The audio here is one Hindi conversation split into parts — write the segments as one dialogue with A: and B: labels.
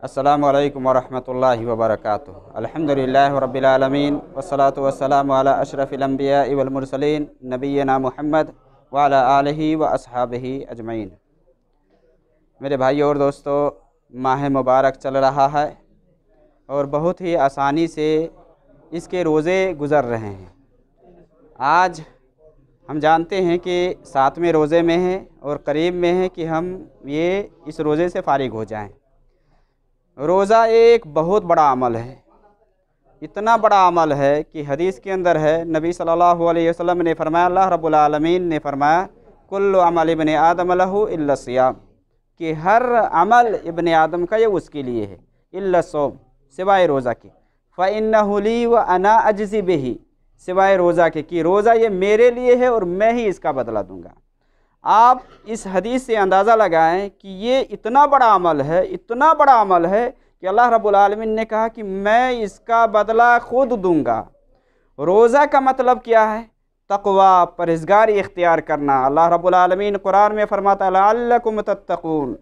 A: अस्सलामु अलैकुम वरहमतुल्लाहि वबरकातुहू। अल्हम्दुलिल्लाहि रब्बिल आलमीन वस्सलातु वस्सलामु अला अशरफिल अंबियाइ वल मुरसलीन नबिय्यिना मुहम्मद व अला आलिहि व अस्हाबिहि अजमईन। मेरे भाइयों और दोस्तों, माह मुबारक चल रहा है और बहुत ही आसानी से इसके रोज़े गुज़र रहे हैं। आज हम जानते हैं कि 7वें रोज़े में हैं और करीब में है कि हम इस रोज़े से फ़ारिग हो जाएं। रोज़ा एक बहुत बड़ा अमल है, इतना बड़ा अमल है कि हदीस के अंदर है, नबी सल्लल्लाहु अलैहि वसल्लम ने फरमाया, अल्लाह रब्बुल आलमीन ने फरमाया, कुल्लु अमल इब्ने आदम लहू इल्ला सियाम, कि हर अमल इब्ने आदम का ये उसके लिए है, इल्ला सौम, सिवाय रोज़ा के, फ़इन्नहु ली व अना अजज़ी बिही, सिवाय रोज़ा के, कि रोज़ा ये मेरे लिए है और मैं ही इसका बदला दूँगा। आप इस हदीस से अंदाज़ा लगाएं कि ये इतना बड़ा अमल है, इतना बड़ा अमल है कि अल्लाह रब्बुल आलमीन ने कहा कि मैं इसका बदला खुद दूंगा। रोज़ा का मतलब क्या है? तक़वा, परहेज़गारी इख्तियार करना। अल्लाह रब्बुल आलमीन कुरान में फरमाता है, लअल्लकुम तत्तक़ून।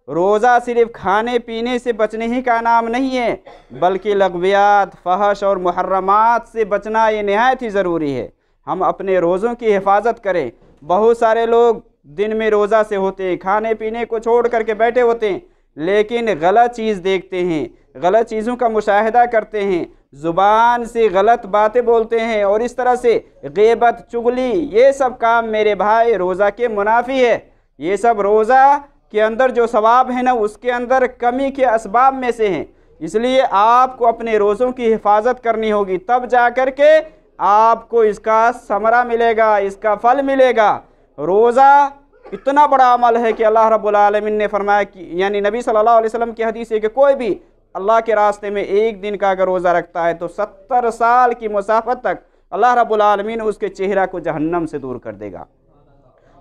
A: रोज़ा सिर्फ़ खाने पीने से बचने ही का नाम नहीं है, बल्कि लग़वियात, फ़हश और मुहर्रमात से बचना ये निहायत ही ज़रूरी है। हम अपने रोज़ों की हिफाजत करें। बहुत सारे लोग दिन में रोज़ा से होते हैं, खाने पीने को छोड़ करके बैठे होते हैं, लेकिन गलत चीज़ देखते हैं, गलत चीज़ों का मुशाहिदा करते हैं, ज़ुबान से गलत बातें बोलते हैं और इस तरह से ग़ीबत, चुगली, ये सब काम मेरे भाई रोज़ा के मुनाफी है। ये सब रोज़ा के अंदर जो सवाब है ना, उसके अंदर कमी के असबाब में से हैं। इसलिए आपको अपने रोज़ों की हिफाजत करनी होगी, तब जा कर के आपको इसका समरा मिलेगा, इसका फल मिलेगा। रोज़ा इतना बड़ा अमल है कि अल्लाह रब्बुल आलमीन ने फरमाया कि यानी नबी सल्लल्लाहु अलैहि वसल्लम की हदीस है कि कोई भी अल्लाह के रास्ते में एक दिन का अगर रोज़ा रखता है तो 70 साल की मुसाफत तक अल्लाह रब्बुल आलमीन उसके चेहरा को जहन्नम से दूर कर देगा।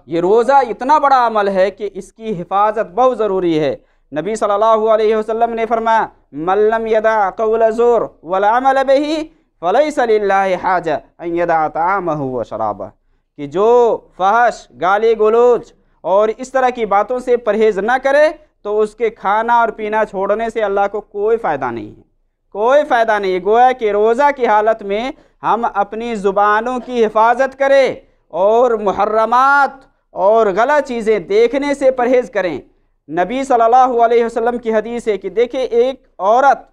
A: ये रोज़ा इतना बड़ा अमल है कि इसकी हिफाजत बहुत ज़रूरी है। नबी सल्लल्लाहु अलैहि वसल्लम ने फरमाया, मल्लम यदा क़ौल ज़ूर वल अमल बिही फ़लैसा लिल्लाहि हाजा अन यदा ताअमहु व शराबह, कि जो फहश, गाली गलौज और इस तरह की बातों से परहेज़ न करे तो उसके खाना और पीना छोड़ने से अल्लाह को कोई फ़ायदा नहीं है, कोई फ़ायदा नहीं है। गोया कि रोज़ा की हालत में हम अपनी ज़ुबानों की हिफाजत करें और मुहर्रमात और गलत चीज़ें देखने से परहेज़ करें। नबी सल्लल्लाहु अलैहि वसल्लम की हदीस है कि देखिए, एक औरत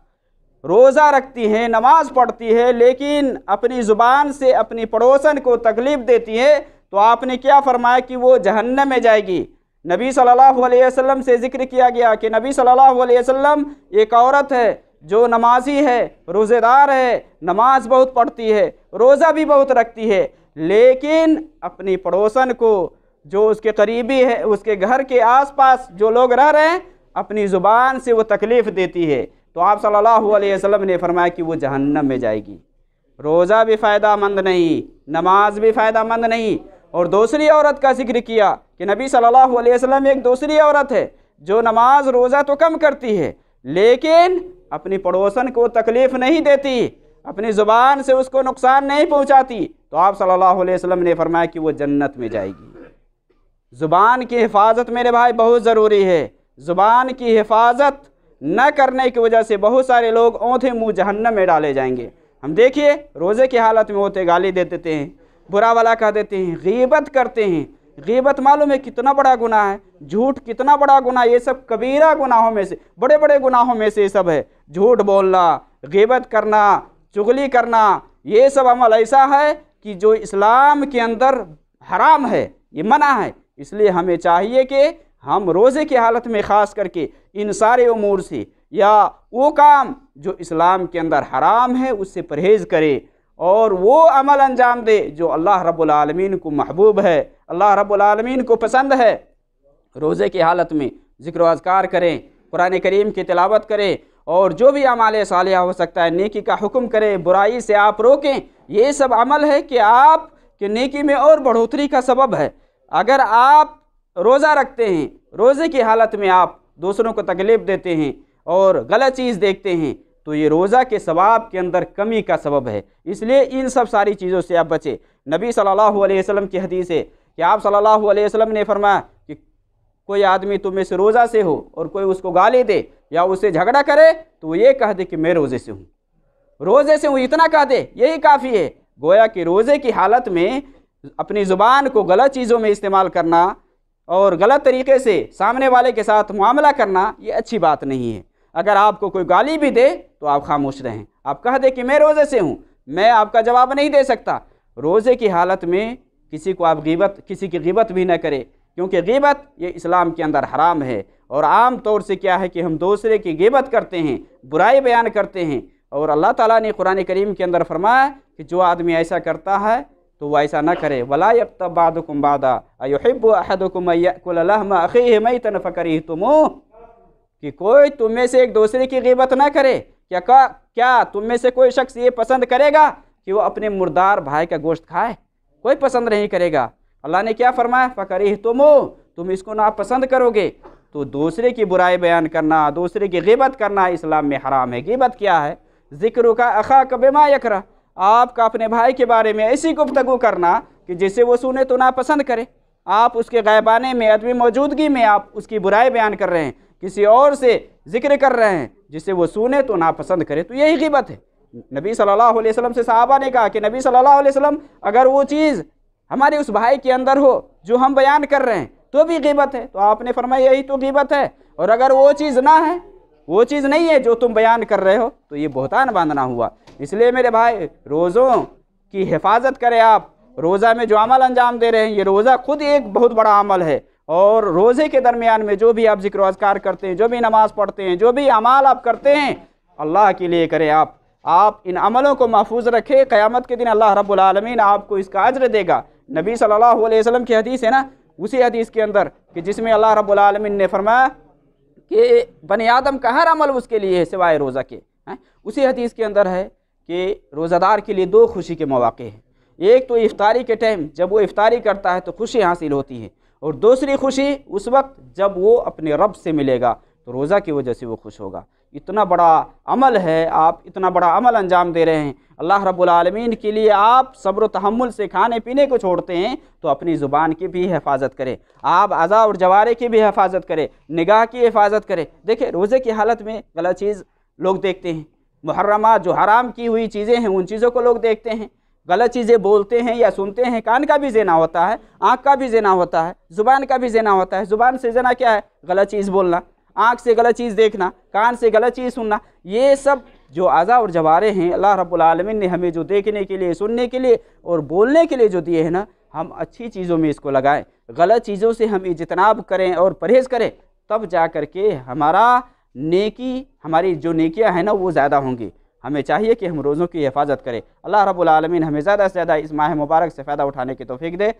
A: रोज़ा रखती है, नमाज पढ़ती है, लेकिन अपनी ज़ुबान से अपनी पड़ोसन को तकलीफ़ देती है, तो आपने क्या फरमाया कि वो जहन्नम में जाएगी। नबी सल्लल्लाहु अलैहि वसल्लम से ज़िक्र किया गया कि नबी सल्लल्लाहु अलैहि वसल्लम, एक औरत है जो नमाजी है, रोज़ेदार है, नमाज बहुत पढ़ती है, रोज़ा भी बहुत रखती है, लेकिन अपनी पड़ोसन को, जो उसके करीबी है, उसके घर के आसपास जो लोग रह रहे हैं, अपनी ज़ुबान से वो तकलीफ़ देती है, तो आप सल्लल्लाहु अलैहि वसल्लम ने फरमाया कि वो जहन्नम में जाएगी। रोज़ा भी फ़ायदामंद नहीं, नमाज भी फ़ायदामंद नहीं। और दूसरी औरत का जिक्र किया कि नबी सल्लल्लाहु अलैहि वसल्लम, एक दूसरी औरत है जो नमाज रोज़ा तो कम करती है, लेकिन अपनी पड़ोसन को तकलीफ़ नहीं देती, अपनी ज़ुबान से उसको नुकसान नहीं पहुँचाती, तो आप सल्लल्लाहु अलैहि वसल्लम ने फरमाया कि वो जन्नत में जाएगी। ज़ुबान की हिफाजत मेरे भाई बहुत ज़रूरी है। ज़ुबान की हिफाजत न करने की वजह से बहुत सारे लोग औंधे मुँह जहन्नम में डाले जाएंगे। हम देखिए, रोज़े की हालत में होते गाली दे देते हैं, बुरा भला कह देते हैं, गीबत करते हैं। गीबत मालूम है कितना बड़ा गुनाह है, झूठ कितना बड़ा गुनाह, ये सब कबीरा गुनाहों में से, बड़े बड़े गुनाहों में से ये सब है। झूठ बोलना, गीबत करना, चुगली करना, ये सब अमल ऐसा है कि जो इस्लाम के अंदर हराम है, ये मना है। इसलिए हमें चाहिए कि हम रोज़े की हालत में ख़ास करके इन सारे उमूर से, या वो काम जो इस्लाम के अंदर हराम है, उससे परहेज़ करें और वो अमल अंजाम दे जो अल्लाह रब्बुल आलमीन को महबूब है, अल्लाह रब्बुल आलमीन को पसंद है। रोज़े की हालत में ज़िक्र व अज़कार करें, कुरान करीम की तिलावत करें और जो भी अमाल सालिहा हो सकता है नेकी का हुक्म करें, बुराई से आप रोकें। ये सब अमल है कि आप के नेकी में और बढ़ोतरी का सबब है। अगर आप रोज़ा रखते हैं, रोज़े की हालत में आप दूसरों को तकलीफ़ देते हैं और गलत चीज़ देखते हैं, तो ये रोज़ा के सवाब के अंदर कमी का सबब है। इसलिए इन सब सारी चीज़ों से आप बचें। नबी सल्लल्लाहु अलैहि वसल्लम की हदीस है कि आप सल्लल्लाहु अलैहि वसल्लम ने फरमाया कि कोई आदमी तुम में से रोज़ा से हो और कोई उसको गाली दे या उससे झगड़ा करे तो वो ये कह दे कि मैं रोज़े से हूँ, रोज़े से हूँ, इतना कह दे, यही काफ़ी है। गोया कि रोज़े की हालत में अपनी ज़ुबान को गलत चीज़ों में इस्तेमाल करना और गलत तरीके से सामने वाले के साथ मुआमला करना ये अच्छी बात नहीं है। अगर आपको कोई गाली भी दे तो आप खामोश रहें, आप कह दे कि मैं रोज़े से हूँ, मैं आपका जवाब नहीं दे सकता। रोज़े की हालत में किसी को आप किसी की ग़ीबत भी न करें, क्योंकि ग़ीबत ये इस्लाम के अंदर हराम है। और आम तौर से क्या है कि हम दूसरे की ग़ीबत करते हैं, बुराई बयान करते हैं। और अल्लाह ताला ने कुरान करीम के अंदर फरमाया कि जो आदमी ऐसा करता है तो वह ऐसा न करे। वला यग़्तब बादुकुम बादा अयुहिब्बु अहदुकुम अन यअकुल लहमा अख़ीहि मैतन फ़करिहतुमूह, कि कोई तुम में से एक दूसरे की ग़ीबत ना करे। क्या तुम में से कोई शख्स ये पसंद करेगा कि वो अपने मुर्दार भाई का गोश्त खाए? कोई पसंद नहीं करेगा। अल्लाह ने क्या फरमाया? फ़करिहतुमूह, तुम इसको नापसंद करोगे। तो दूसरे की बुराई बयान करना, दूसरे की ग़ीबत करना इस्लाम में हराम है। ग़ीबत क्या है? ज़िक्रुका अख़ाका बिमा यकरा, आपका अपने भाई के बारे में ऐसी गुफ्तगू करना कि जिसे वो सुने तो नापसंद करे। आप उसके गायबाने में, अदमी मौजूदगी में आप उसकी बुराई बयान कर रहे हैं, किसी और से जिक्र कर रहे हैं जिसे वो सुने तो नापसंद करे, तो यही ग़ीबत है। नबी सल्लल्लाहु अलैहि वसल्लम से सहाबा ने कहा कि नबी सल्लल्लाहु अलैहि वसल्लम, अगर वो चीज़ हमारे उस भाई के अंदर हो जो हम बयान कर रहे हैं तो भी ग़ीबत है। तो आपने फरमाया यही तो ग़ीबत है। और अगर वो चीज़ ना है, वो चीज़ नहीं है जो तुम बयान कर रहे हो, तो ये बहतान बांधना हुआ। इसलिए मेरे भाई, रोज़ों की हिफाजत करें। आप रोज़ा में जो अमल अंजाम दे रहे हैं, ये रोज़ा खुद एक बहुत बड़ा अमल है। और रोज़े के दरमियान में जो भी आप ज़िक्र अज़कार करते हैं, जो भी नमाज़ पढ़ते हैं, जो भी अमाल आप करते हैं, अल्लाह के लिए करें। आप इन अमलों को महफूज रखें। क़यामत के दिन अल्लाह रब्बुल आलमीन आपको इसका अज्र देगा। नबी सल्लल्लाहु अलैहि वसल्लम की हदीस है ना, उसी हदीस के अंदर कि जिसमें अल्लाह रब्बुल आलमीन ने फरमाया कि बनी आदम का हर अमल उसके लिए है सिवाय रोज़ा के। उसी हदीस के अंदर है कि रोज़ादार के लिए दो खुशी के मौक़े हैं। एक तो इफ्तारी के टाइम, जब वो इफ्तारी करता है तो खुशी हासिल होती है, और दूसरी खुशी उस वक्त जब वो अपने रब से मिलेगा, तो रोज़ा की वजह से वो खुश होगा। इतना बड़ा अमल है, आप इतना बड़ा अमल अंजाम दे रहे हैं अल्लाह रब्बुल आलमीन के लिए। आप सब्र तहम्मुल से खाने पीने को छोड़ते हैं, तो अपनी ज़ुबान की भी हिफाजत करें। आप अज़ा और जवारे की भी हिफाजत करें, निगाह की हिफाजत करें। देखिए, रोज़े की हालत में गलत चीज़ लोग देखते हैं, मुहर्रमात जो हराम की हुई चीज़ें हैं उन चीज़ों को लोग देखते हैं, गलत चीज़ें बोलते हैं या सुनते हैं। कान का भी ज़िना होता है, आँख का भी ज़िना होता है, ज़ुबान का भी ज़िना होता है। ज़ुबान से ज़िना क्या है? गलत चीज़ बोलना, आँख से गलत चीज़ देखना, कान से गलत चीज़ सुनना। ये सब जो अज़ा और जवारे हैं, अल्लाह रब्बुल आलमीन ने हमें जो देखने के लिए, सुनने के लिए और बोलने के लिए जो दिए हैं ना, हम अच्छी चीज़ों में इसको लगाएं, गलत चीज़ों से हम इज्तनाब करें और परहेज़ करें। तब जा कर के हमारी जो नेकियां हैं ना, वो ज़्यादा होंगी। हमें चाहिए कि हम रोज़ों की हिफाजत करें। अल्लाह रब्बुल आलमीन हमें ज़्यादा से ज़्यादा इस माह मुबारक से फ़ायदा उठाने की तौफ़ीक दे।